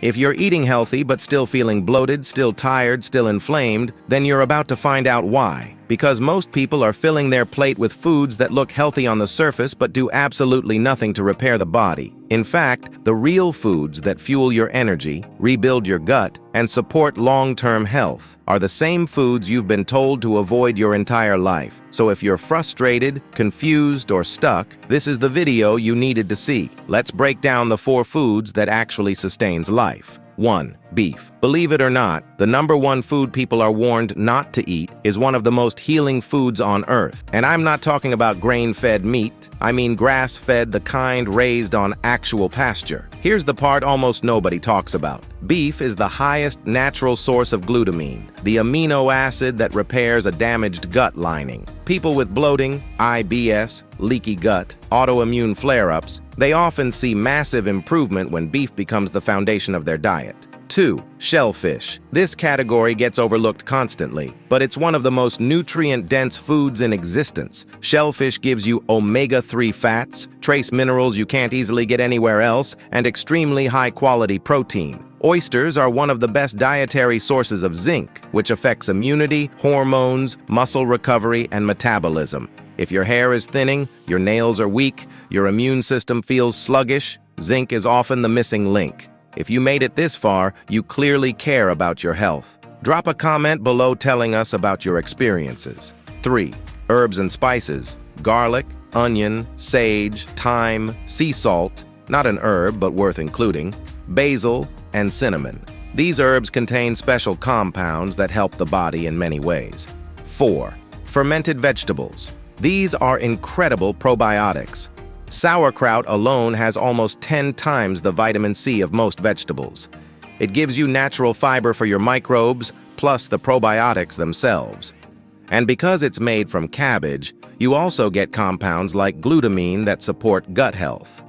If you're eating healthy but still feeling bloated, still tired, still inflamed, then you're about to find out why. Because most people are filling their plate with foods that look healthy on the surface but do absolutely nothing to repair the body. In fact, the real foods that fuel your energy, rebuild your gut, and support long-term health are the same foods you've been told to avoid your entire life. So if you're frustrated, confused, or stuck, this is the video you needed to see. Let's break down the 4 foods that actually sustains life. 1. Beef. Believe it or not, the #1 food people are warned not to eat is one of the most healing foods on earth. And I'm not talking about grain-fed meat. I mean grass-fed, the kind raised on actual pasture. Here's the part almost nobody talks about. Beef is the highest natural source of glutamine, the amino acid that repairs a damaged gut lining. People with bloating, IBS, leaky gut, autoimmune flare-ups, they often see massive improvement when beef becomes the foundation of their diet. 2. Shellfish. This category gets overlooked constantly, but it's one of the most nutrient-dense foods in existence. Shellfish gives you omega-3 fats, trace minerals you can't easily get anywhere else, and extremely high-quality protein. Oysters are one of the best dietary sources of zinc, which affects immunity, hormones, muscle recovery, and metabolism. If your hair is thinning, your nails are weak, your immune system feels sluggish, zinc is often the missing link. If you made it this far, you clearly care about your health. Drop a comment below telling us about your experiences. 3. Herbs and spices. Garlic, onion, sage, thyme, sea salt, not an herb but worth including, basil, and cinnamon. These herbs contain special compounds that help the body in many ways. 4. Fermented vegetables. These are incredible probiotics. Sauerkraut alone has almost 10 times the vitamin C of most vegetables. It gives you natural fiber for your microbes, plus the probiotics themselves. And because it's made from cabbage, you also get compounds like glutamine that support gut health.